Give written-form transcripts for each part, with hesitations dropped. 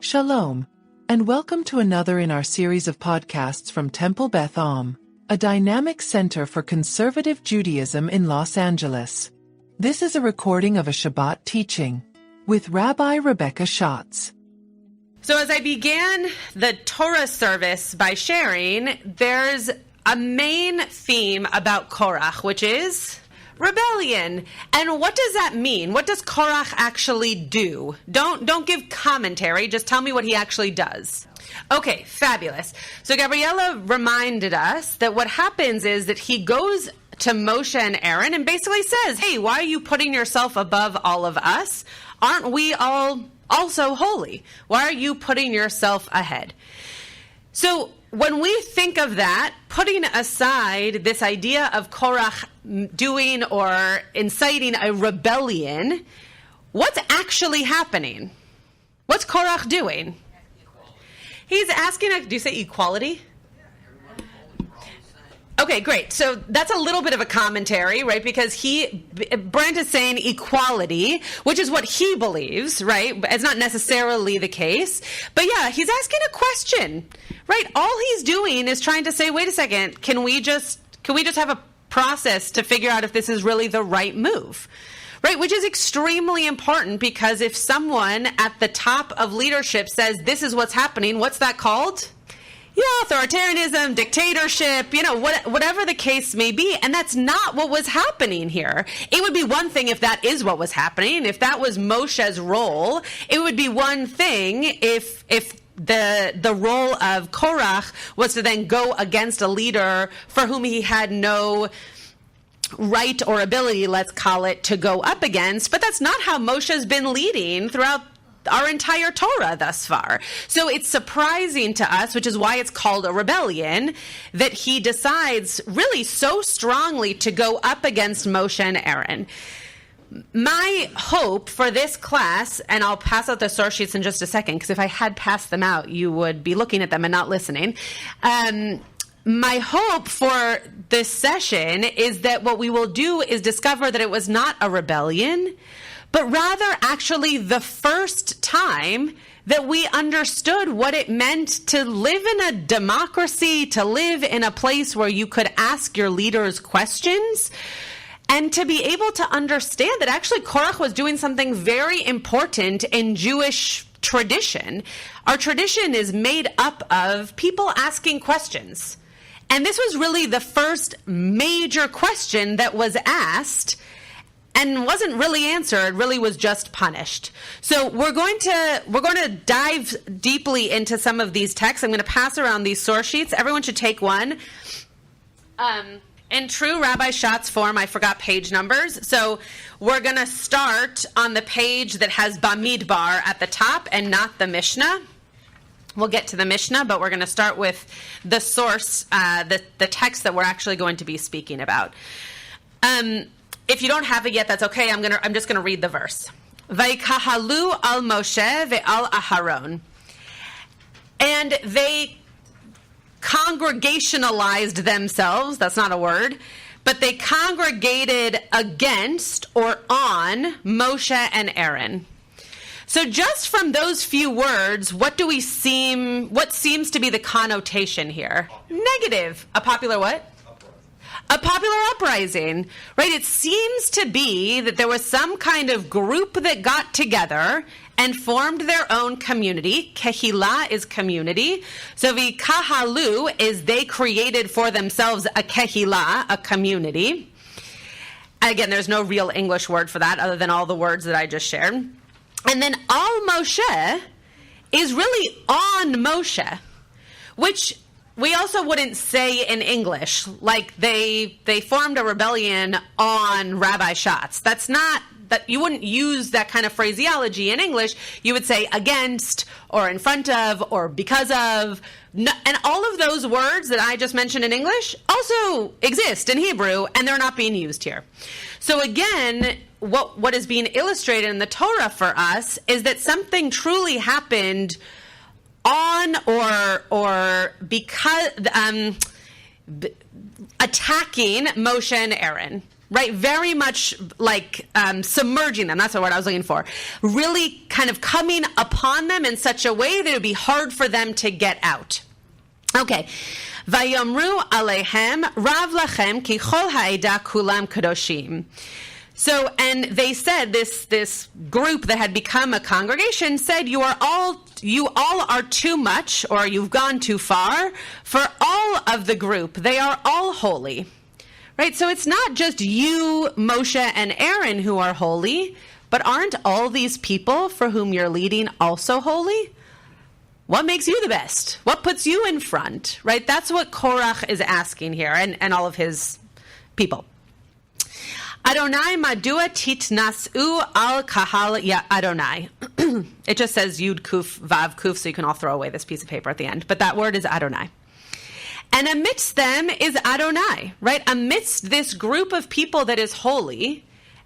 Shalom, and welcome to another in our series of podcasts from Temple Beth, a dynamic center for conservative Judaism in Los Angeles. This is a recording of a Shabbat teaching with Rabbi Rebecca Schatz. So as I began the Torah service by sharing, there's a main theme about Korach, which is rebellion. And what does that mean? What does Korach actually do? Don't give commentary, just tell me what he actually does. Okay, fabulous. So Gabriella reminded us that what happens is that he goes to Moshe and Aaron and basically says, hey, why are you putting yourself above all of us? Aren't we all also holy? Why are you putting yourself ahead? So when we think of that, putting aside this idea of Korach doing or inciting a rebellion, what's actually happening? What's Korach doing? He's asking, do you say equality? Okay, great. So that's a little bit of a commentary, right? Because Brent is saying equality, which is what he believes, right? It's not necessarily the case. But yeah, he's asking a question, right? All he's doing is trying to say, wait a second, can we just have a process to figure out if this is really the right move? Right, which is extremely important because if someone at the top of leadership says this is what's happening, what's that called? Authoritarianism, dictatorship, whatever the case may be. And that's not what was happening here. It would be one thing if that is what was happening. If that was Moshe's role, it would be one thing if the role of Korach was to then go against a leader for whom he had no right or ability, let's call it, to go up against. But that's not how Moshe's been leading throughout our entire Torah thus far. So it's surprising to us, which is why it's called a rebellion, that he decides really so strongly to go up against Moshe and Aaron. My hope for this class, and I'll pass out the source sheets in just a second, because if I had passed them out, you would be looking at them and not listening. My hope for this session is that what we will do is discover that it was not a rebellion, but rather actually the first time that we understood what it meant to live in a democracy, to live in a place where you could ask your leaders questions, and to be able to understand that actually Korach was doing something very important in Jewish tradition. Our tradition is made up of people asking questions. And this was really the first major question that was asked and wasn't really answered, really was just punished. So we're going to dive deeply into some of these texts. I'm going to pass around these source sheets. Everyone should take one. In true Rabbi Schatz form, I forgot page numbers. So we're going to start on the page that has Bamidbar at the top and not the Mishnah. We'll get to the Mishnah, but we're going to start with the source, the text that we're actually going to be speaking about. If you don't have it yet, that's okay. I'm just going to read the verse. Vayikahalu al Moshe ve'al Aharon. And they congregationalized themselves. That's not a word. But they congregated against or on Moshe and Aaron. So just from those few words, what seems to be the connotation here? Negative. A popular what? A popular uprising, right? It seems to be that there was some kind of group that got together and formed their own community. Kehillah is community. So v'kahalu is they created for themselves a kehillah, a community. Again, there's no real English word for that other than all the words that I just shared. And then al Moshe is really on Moshe, which we also wouldn't say in English, like they formed a rebellion on Rabbi Schatz. That's not, that you wouldn't use that kind of phraseology in English. You would say against or in front of or because of. And all of those words that I just mentioned in English also exist in Hebrew, and they're not being used here. So again, what is being illustrated in the Torah for us is that something truly happened on or because attacking Moshe and Aaron. right? Very much like submerging them. That's the word I was looking for. Really kind of coming upon them in such a way that it would be hard for them to get out. Okay. Vayomru alehem rav lachem ki chol ha'eda kulam kadoshim. So, and they said, this group that had become a congregation said, you all are too much, or you've gone too far for all of the group. They are all holy. Right? So it's not just you, Moshe, and Aaron who are holy, but aren't all these people for whom you're leading also holy? What makes you the best? What puts you in front? Right? That's what Korach is asking here, and all of his people. Adonai madua titnasu al kahal ya Adonai. It just says Yud Kuf Vav Kuf, so you can all throw away this piece of paper at the end. But that word is Adonai. And amidst them is Adonai, right? Amidst this group of people that is holy,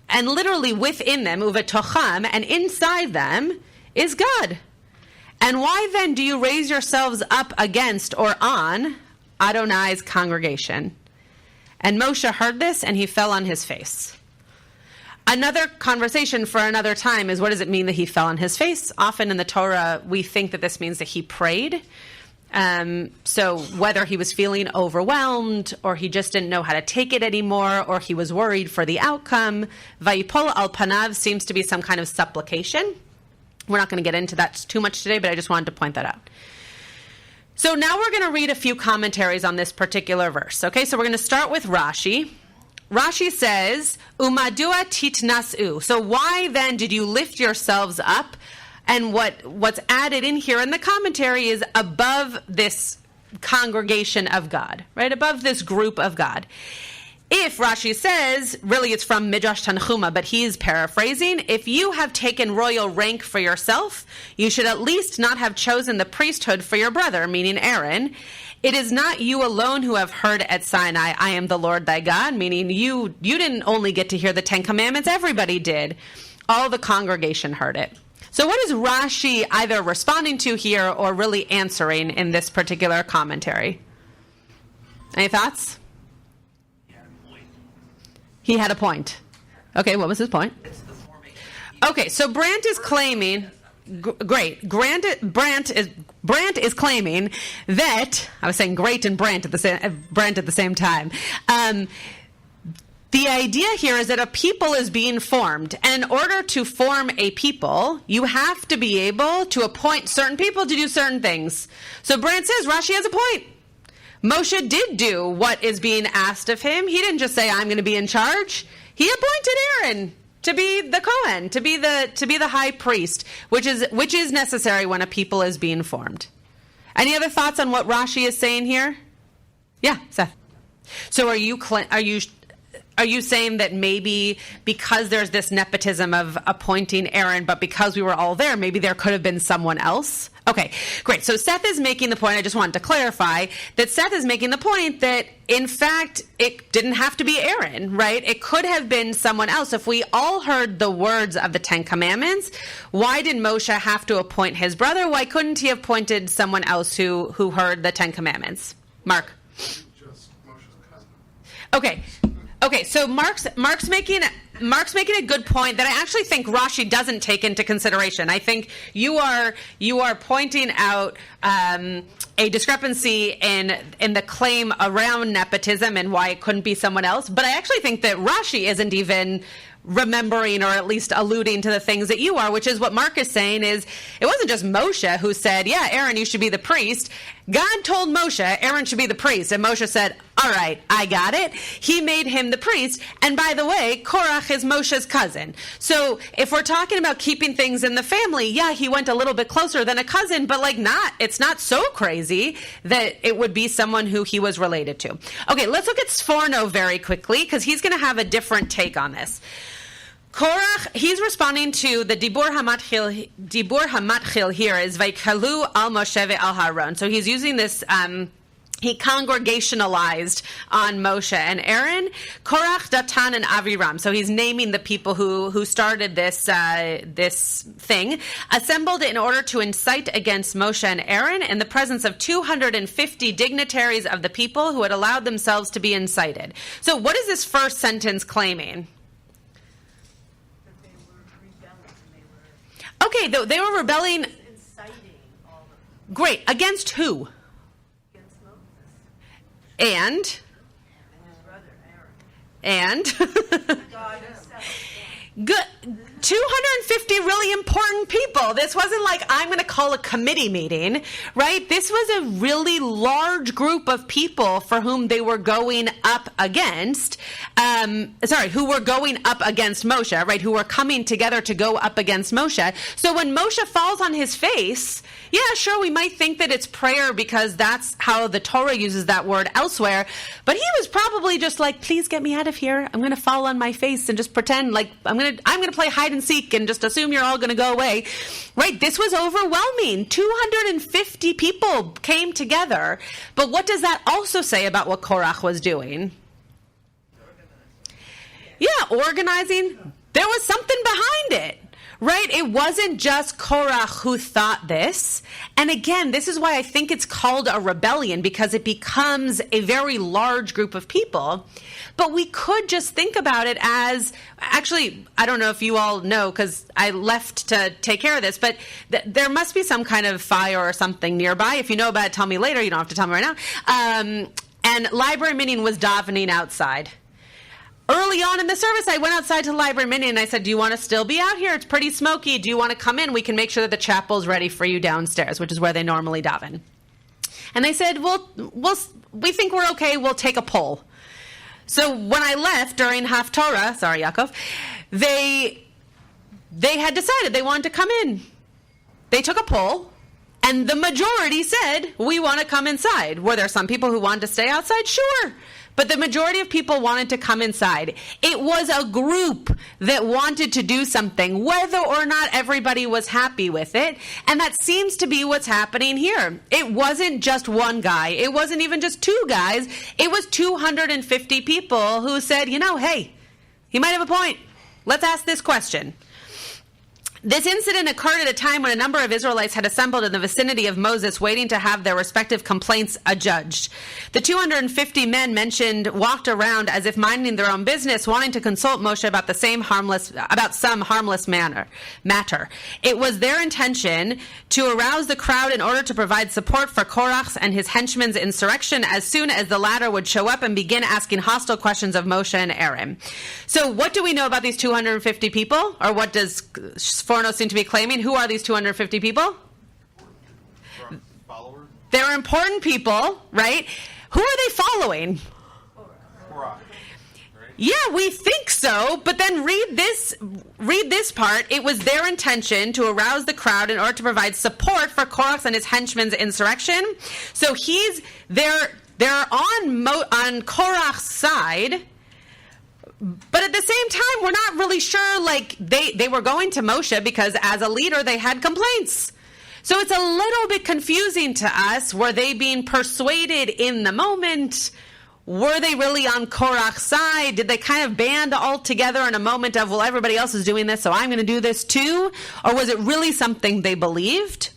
and literally within them, uvetocham, and inside them is God. And why then do you raise yourselves up against or on Adonai's congregation? And Moshe heard this, and he fell on his face. Another conversation for another time is, what does it mean that he fell on his face? Often in the Torah, we think that this means that he prayed. So whether he was feeling overwhelmed, or he just didn't know how to take it anymore, or he was worried for the outcome, Vayipol al panav seems to be some kind of supplication. We're not going to get into that too much today, but I just wanted to point that out. So now we're going to read a few commentaries on this particular verse. Okay, so we're going to start with Rashi. Rashi says, Umadua titnasu. So why then did you lift yourselves up? And what's added in here in the commentary is above this congregation of God, right? Above this group of God. If Rashi says, really it's from Midrash Tanchuma, but he's paraphrasing, if you have taken royal rank for yourself, you should at least not have chosen the priesthood for your brother, meaning Aaron. It is not you alone who have heard at Sinai, I am the Lord thy God, meaning you didn't only get to hear the Ten Commandments, everybody did. All the congregation heard it. So what is Rashi either responding to here or really answering in this particular commentary? Any thoughts? He had a point. Okay, what was his point? Okay, so Brandt is claiming, great. Brandt is claiming that, I was saying great and Brandt at the same time. The idea here is that a people is being formed, and in order to form a people, you have to be able to appoint certain people to do certain things. So Brandt says Rashi has a point. Moshe did do what is being asked of him. He didn't just say, I'm going to be in charge. He appointed Aaron to be the Kohen, to be the high priest, which is necessary when a people is being formed. Any other thoughts on what Rashi is saying here? Yeah, Seth. So are you saying that maybe because there's this nepotism of appointing Aaron, but because we were all there, maybe there could have been someone else? Okay, great. So Seth is making the point, I just wanted to clarify, that Seth is making the point that, in fact, it didn't have to be Aaron, right? It could have been someone else. If we all heard the words of the Ten Commandments, why did Moshe have to appoint his brother? Why couldn't he have appointed someone else who heard the Ten Commandments? Mark? Just Moshe's cousin. Okay, so Mark's making a good point that I actually think Rashi doesn't take into consideration. I think you are pointing out a discrepancy in the claim around nepotism and why it couldn't be someone else. But I actually think that Rashi isn't even remembering or at least alluding to the things that you are, which is what Mark is saying is it wasn't just Moshe who said, yeah, Aaron, you should be the priest. God told Moshe Aaron should be the priest, and Moshe said, all right, I got it. He made him the priest, and by the way, Korach is Moshe's cousin. So if we're talking about keeping things in the family, yeah, he went a little bit closer than a cousin, but it's not so crazy that it would be someone who he was related to. Okay, let's look at Sforno very quickly, because he's going to have a different take on this. Korach, he's responding to the Dibur Hamatchil here is Vaikalu al Moshe al Haron. So he's using this he congregationalized on Moshe and Aaron, Korach, Datan, and Aviram. So he's naming the people who started this thing, assembled in order to incite against Moshe and Aaron in the presence of 250 dignitaries of the people who had allowed themselves to be incited. So what is this first sentence claiming? That they were rebelling. Okay, they were rebelling. Inciting all the Great. Against who? against Moses And and his brother Aaron. God himself. good. 250 really important people. This wasn't like I'm going to call a committee meeting, right? This was a really large group of people for whom they were going up against. Who were going up against Moshe, right? Who were coming together to go up against Moshe. So when Moshe falls on his face, yeah, sure, we might think that it's prayer because that's how the Torah uses that word elsewhere. But he was probably just like, please get me out of here. I'm going to fall on my face and just pretend like I'm going to play hide and seek and just assume you're all going to go away. Right? This was overwhelming. 250 people came together. But what does that also say about what Korach was doing? Yeah, organizing. There was something behind it. Right? It wasn't just Korach who thought this. And again, this is why I think it's called a rebellion, because it becomes a very large group of people. But we could just think about it as, actually, I don't know if you all know, because I left to take care of this, but there must be some kind of fire or something nearby. If you know about it, tell me later. You don't have to tell me right now. And library minyan was davening outside. Early on in the service, I went outside to the library minyan and I said, do you want to still be out here? It's pretty smoky. Do you want to come in? We can make sure that the chapel's ready for you downstairs, which is where they normally daven. And they said, well, we think we're okay. We'll take a poll. So when I left during Haftorah, sorry, Yaakov, they had decided they wanted to come in. They took a poll, and the majority said, we want to come inside. Were there some people who wanted to stay outside? Sure. But the majority of people wanted to come inside. It was a group that wanted to do something, whether or not everybody was happy with it. And that seems to be what's happening here. It wasn't just one guy. It wasn't even just two guys. It was 250 people who said, hey, he might have a point. Let's ask this question. This incident occurred at a time when a number of Israelites had assembled in the vicinity of Moses, waiting to have their respective complaints adjudged. The 250 men mentioned walked around as if minding their own business, wanting to consult Moshe about some harmless matter. It was their intention to arouse the crowd in order to provide support for Korach's and his henchmen's insurrection as soon as the latter would show up and begin asking hostile questions of Moshe and Aaron. So what do we know about these 250 people? Or what does Forno seem to be claiming? Who are these 250 people? Followers? They're important people, right? Who are they following? Korach. Yeah, we think so, but then read this part. It was their intention to arouse the crowd in order to provide support for Korach and his henchmen's insurrection. So they're on Korach's side. But at the same time, we're not really sure, they were going to Moshe because as a leader, they had complaints. So it's a little bit confusing to us. Were they being persuaded in the moment? Were they really on Korach's side? Did they kind of band all together in a moment of, well, everybody else is doing this, so I'm going to do this too? Or was it really something they believed?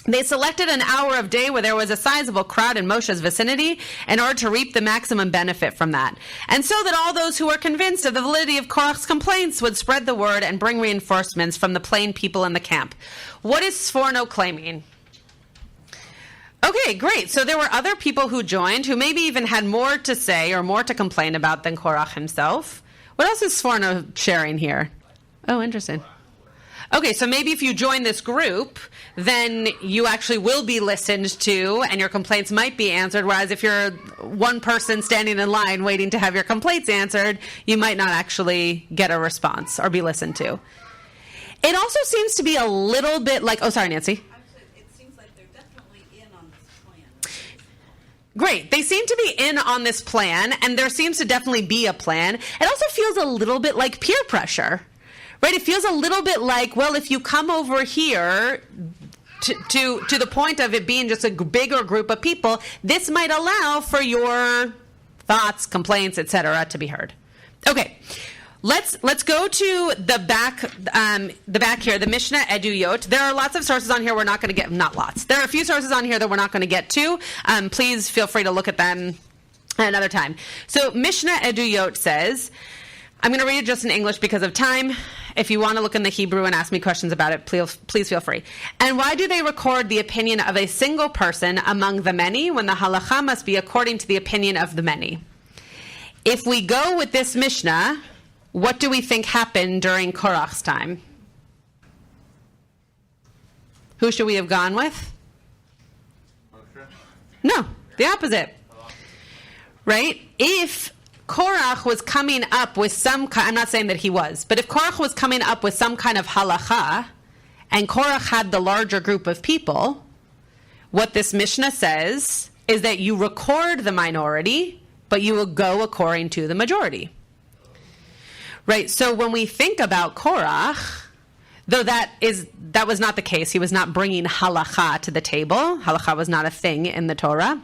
They selected an hour of day where there was a sizable crowd in Moshe's vicinity in order to reap the maximum benefit from that. And so that all those who were convinced of the validity of Korach's complaints would spread the word and bring reinforcements from the plain people in the camp. What is Sforno claiming? Okay, great. So there were other people who joined who maybe even had more to say or more to complain about than Korach himself. What else is Sforno sharing here? Oh, interesting. Okay, so maybe if you join this group, then you actually will be listened to and your complaints might be answered, whereas if you're one person standing in line waiting to have your complaints answered, you might not actually get a response or be listened to. It also seems to be a little bit like... Oh, sorry, Nancy. It seems like they're definitely in on this plan. Great. They seem to be in on this plan, and there seems to definitely be a plan. It also feels a little bit like peer pressure. Right? It feels a little bit like, well, if you come over here, to the point of it being just a bigger group of people, this might allow for your thoughts, complaints, etc. to be heard. Okay. Let's go to the back here, the Mishnah Eduyot. There are lots of sources on here we're not going to get, not lots. There are a few sources on here that we're not going to get to. Please feel free to look at them another time. So Mishnah Eduyot says, I'm going to read it just in English because of time. If you want to look in the Hebrew and ask me questions about it, please feel free. And why do they record the opinion of a single person among the many when the halacha must be according to the opinion of the many? If we go with this Mishnah, what do we think happened during Korach's time? Who should we have gone with? No, the opposite. Right? If Korach was coming up with some kind, I'm not saying that he was, but if Korach was coming up with some kind of halacha, and Korach had the larger group of people, what this Mishnah says is that you record the minority, but you will go according to the majority. Right, so when we think about Korach, though that was not the case, he was not bringing halacha to the table. Halacha was not a thing in the Torah.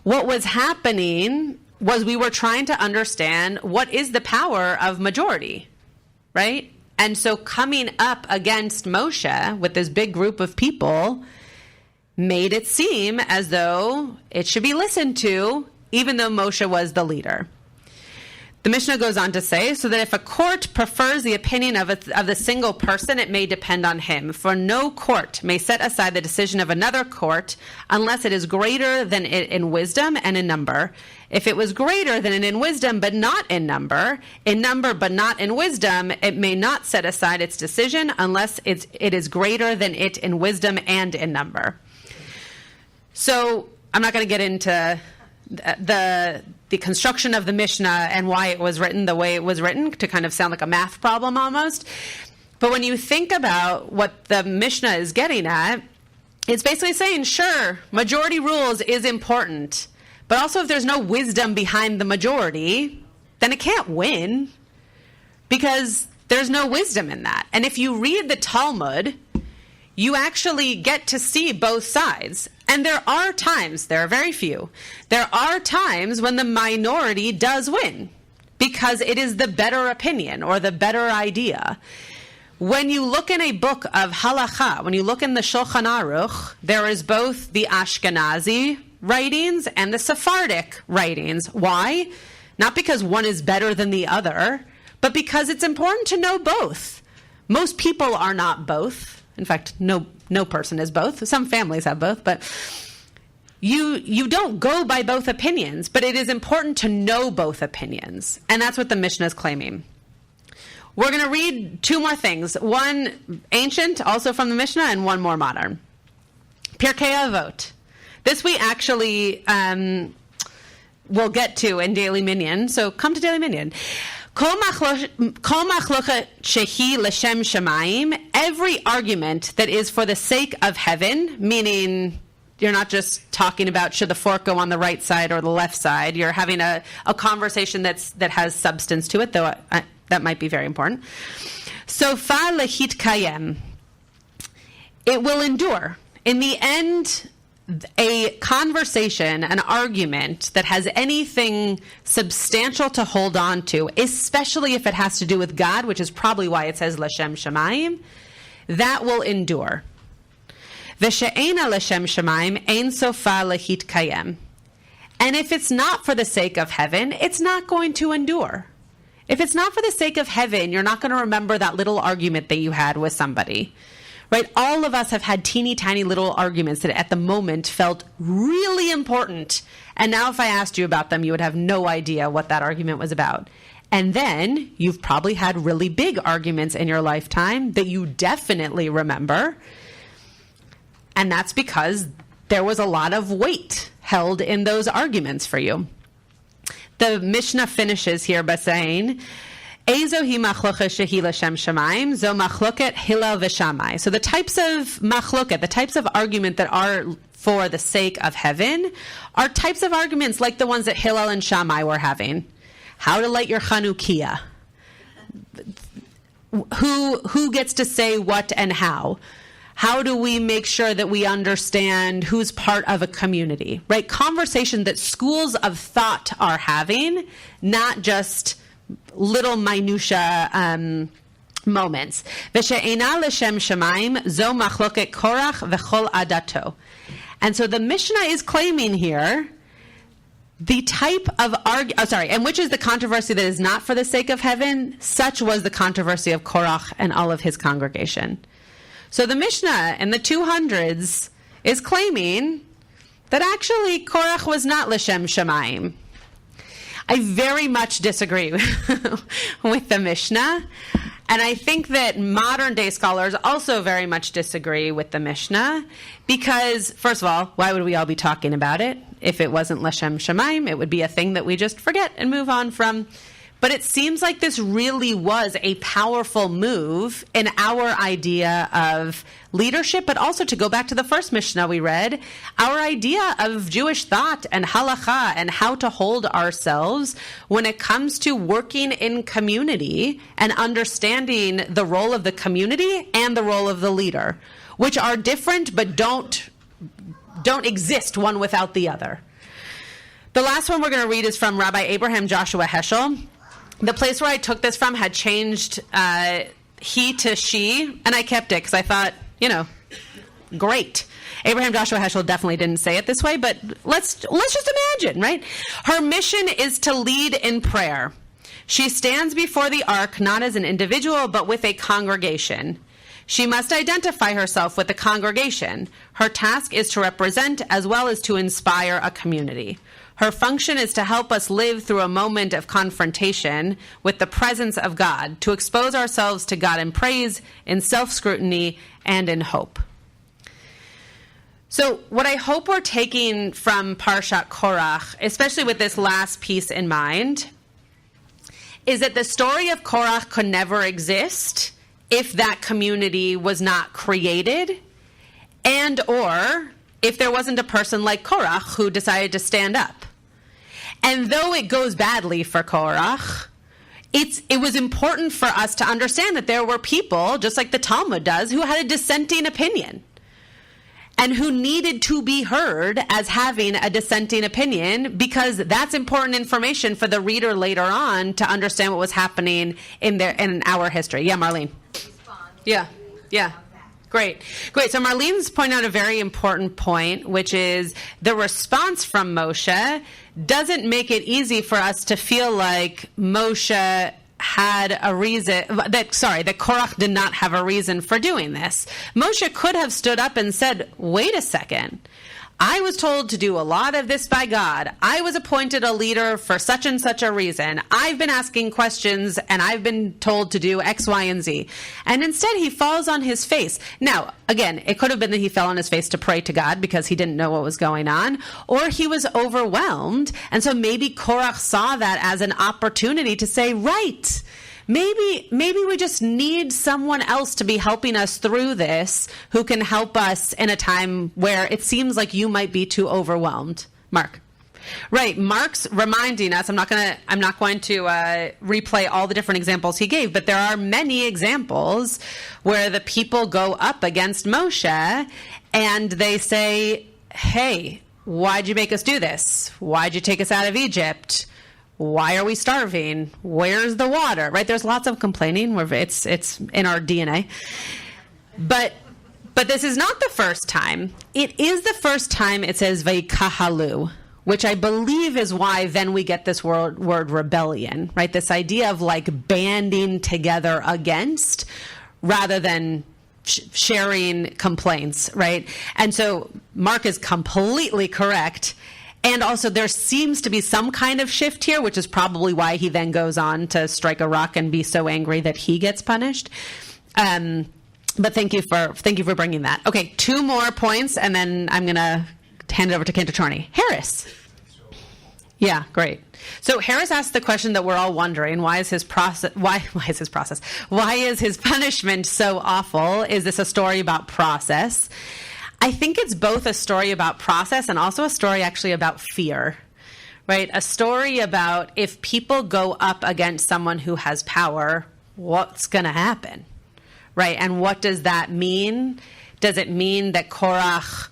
What was happening was we were trying to understand what is the power of majority, right? And so coming up against Moshe with this big group of people made it seem as though it should be listened to, even though Moshe was the leader. The Mishnah goes on to say, so that if a court prefers the opinion of the single person, it may depend on him. For no court may set aside the decision of another court unless it is greater than it in wisdom and in number. If it was greater than it in wisdom but not in number but not in wisdom, it may not set aside its decision unless it is greater than it in wisdom and in number. So I'm not going to get into the construction of the Mishnah and why it was written the way it was written, to kind of sound like a math problem almost. But when you think about what the Mishnah is getting at, it's basically saying, sure, majority rules is important, but also if there's no wisdom behind the majority, then it can't win, because there's no wisdom in that. And if you read the Talmud, you actually get to see both sides. And there are times, there are very few, there are times when the minority does win because it is the better opinion or the better idea. When you look in a book of halacha, when you look in the Shulchan Aruch, there is both the Ashkenazi writings and the Sephardic writings. Why? Not because one is better than the other, but because it's important to know both. Most people are not both. In fact, no person is both. Some families have both, but you don't go by both opinions, but it is important to know both opinions. And that's what the Mishnah is claiming. We're going to read two more things. One ancient, also from the Mishnah, and one more modern. Pirkei Avot. This we actually will get to in Daily Minyan, so come to Daily Minyan. Every argument that is for the sake of heaven, meaning you're not just talking about should the fork go on the right side or the left side, you're having a conversation that has substance to it, though that might be very important. Sofa lehit kayem. It will endure. In the end, a conversation, an argument that has anything substantial to hold on to, especially if it has to do with God, which is probably why it says L'Shem Shamayim, that will endure. V'she'ena L'Shem Shamayim ein sofa lehit kayem. And if it's not for the sake of heaven, it's not going to endure. If it's not for the sake of heaven, you're not going to remember that little argument that you had with somebody. Right? All of us have had teeny tiny little arguments that at the moment felt really important. And now if I asked you about them, you would have no idea what that argument was about. And then you've probably had really big arguments in your lifetime that you definitely remember. And that's because there was a lot of weight held in those arguments for you. The Mishnah finishes here by saying, Ezo hi machloket shehi l'shem shamayim, zo machloket Hillel v'Shammai. So the types of machloket, the types of argument that are for the sake of heaven, are types of arguments like the ones that Hillel and Shammai were having. How to light your Chanukiah. Who gets to say what and how. How do we make sure that we understand who's part of a community, right? Conversation that schools of thought are having, not just little minutia moments. V'she'ena l'shem shamayim zo machloket Korach v'chol adato. And so the Mishnah is claiming here the type of and which is the controversy that is not for the sake of heaven, such was the controversy of Korach and all of his congregation. So the Mishnah in the 200s is claiming that actually Korach was not l'shem shamayim. I very much disagree with the Mishnah. And I think that modern day scholars also very much disagree with the Mishnah because, first of all, why would we all be talking about it? If it wasn't L'Shem Shamayim, it would be a thing that we just forget and move on from. But it seems like this really was a powerful move in our idea of leadership, but also to go back to the first Mishnah we read, our idea of Jewish thought and halakha and how to hold ourselves when it comes to working in community and understanding the role of the community and the role of the leader, which are different but don't exist one without the other. The last one we're going to read is from Rabbi Abraham Joshua Heschel. The place where I took this from had changed he to she, and I kept it because I thought, great. Abraham Joshua Heschel definitely didn't say it this way, but let's just imagine, right? Her mission is to lead in prayer. She stands before the ark not as an individual, but with a congregation. She must identify herself with the congregation. Her task is to represent as well as to inspire a community. Her function is to help us live through a moment of confrontation with the presence of God, to expose ourselves to God in praise, in self-scrutiny, and in hope. So what I hope we're taking from Parshat Korach, especially with this last piece in mind, is that the story of Korach could never exist if that community was not created, and or if there wasn't a person like Korach who decided to stand up. And though it goes badly for Korach, it was important for us to understand that there were people, just like the Talmud does, who had a dissenting opinion and who needed to be heard as having a dissenting opinion, because that's important information for the reader later on to understand what was happening in our history. Yeah, Marlene. Yeah. Great. So Marlene's pointed out a very important point, which is the response from Moshe doesn't make it easy for us to feel like Moshe had a reason, that Korach did not have a reason for doing this. Moshe could have stood up and said, wait a second, I was told to do a lot of this by God. I was appointed a leader for such and such a reason. I've been asking questions and I've been told to do X, Y, and Z. And instead he falls on his face. Now, again, it could have been that he fell on his face to pray to God because he didn't know what was going on, or he was overwhelmed. And so maybe Korach saw that as an opportunity to say, right, maybe we just need someone else to be helping us through this, who can help us in a time where it seems like you might be too overwhelmed. Mark. Right. Mark's reminding us, I'm not going to replay all the different examples he gave, but there are many examples where the people go up against Moshe and they say, hey, why'd you make us do this? Why'd you take us out of Egypt? Why are we starving? Where's the water? Right? There's lots of complaining. It's in our DNA. But this is not the first time. It is the first time it says Vayikahalu, which I believe is why then we get this word rebellion, right? This idea of like banding together against rather than sharing complaints, right? And so Mark is completely correct. And also there seems to be some kind of shift here, which is probably why he then goes on to strike a rock and be so angry that he gets punished. But thank you for bringing that. Okay, 2 more points, and then I'm going to hand it over to Cantor Charney. Harris. Yeah, great. So Harris asked the question that we're all wondering: why is his punishment so awful? Is this a story about process? I think it's both a story about process and also a story actually about fear, right? A story about if people go up against someone who has power, what's going to happen, right? And what does that mean? Does it mean that Korach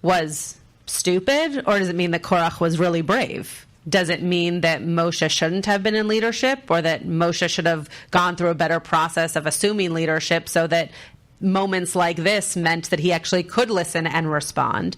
was stupid, or does it mean that Korach was really brave? Does it mean that Moshe shouldn't have been in leadership, or that Moshe should have gone through a better process of assuming leadership so that moments like this meant that he actually could listen and respond?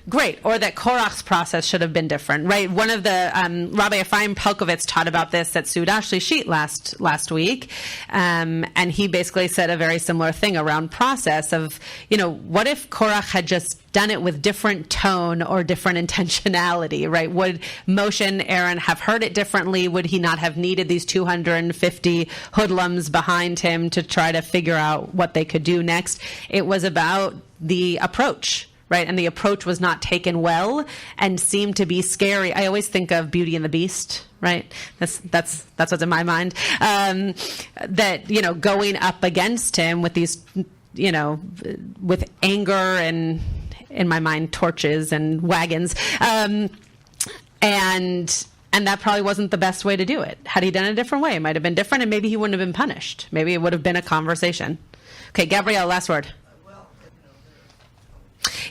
Great, or that Korach's process should have been different, right? One of the Rabbi Ephraim Pelkovitz taught about this at Sudah Shlishit last week, and he basically said a very similar thing around process of, what if Korach had just done it with different tone or different intentionality, right? Would Moshe and Aaron have heard it differently? Would he not have needed these 250 hoodlums behind him to try to figure out what they could do next? It was about the approach, right? And the approach was not taken well and seemed to be scary. I always think of Beauty and the Beast, right? That's what's in my mind. That, going up against him with these, with anger and, in my mind, torches and wagons. And that probably wasn't the best way to do it. Had he done it a different way, it might have been different, and maybe he wouldn't have been punished. Maybe it would have been a conversation. Okay, Gabrielle, last word.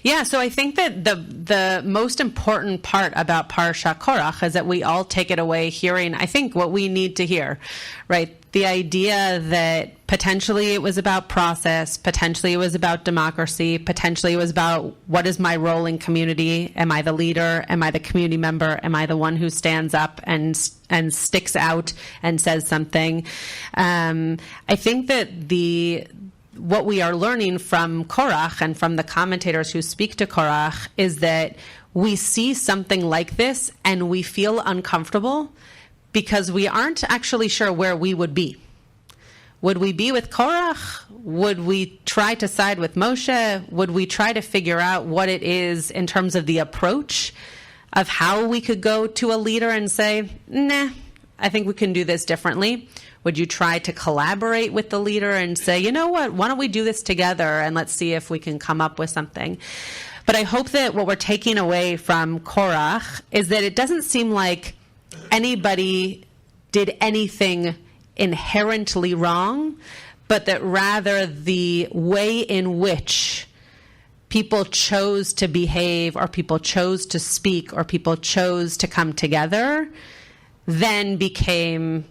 Yeah, so I think that the most important part about Parashat Korach is that we all take it away hearing, I think, what we need to hear, right? The idea that potentially it was about process, potentially it was about democracy, potentially it was about what is my role in community? Am I the leader? Am I the community member? Am I the one who stands up and sticks out and says something? I think that what we are learning from Korach and from the commentators who speak to Korach is that we see something like this and we feel uncomfortable because we aren't actually sure where we would be. Would we be with Korach? Would we try to side with Moshe? Would we try to figure out what it is in terms of the approach of how we could go to a leader and say, nah, I think we can do this differently? Would you try to collaborate with the leader and say, you know what, why don't we do this together and let's see if we can come up with something? But I hope that what we're taking away from Korach is that it doesn't seem like anybody did anything inherently wrong, but that rather the way in which people chose to behave or people chose to speak or people chose to come together then became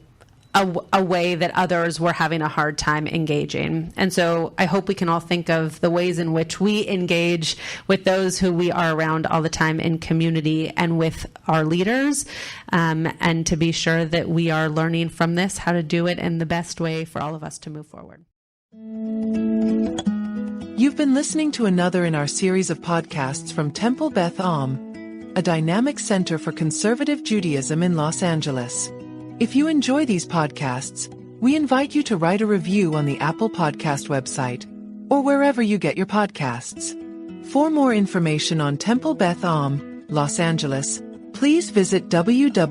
a way that others were having a hard time engaging. And so I hope we can all think of the ways in which we engage with those who we are around all the time in community and with our leaders, and to be sure that we are learning from this how to do it in the best way for all of us to move forward. You've been listening to another in our series of podcasts from Temple Beth Am, a dynamic center for conservative Judaism in Los Angeles. If you enjoy these podcasts, we invite you to write a review on the Apple Podcast website or wherever you get your podcasts. For more information on Temple Beth Am, Los Angeles, please visit www.tbala.org.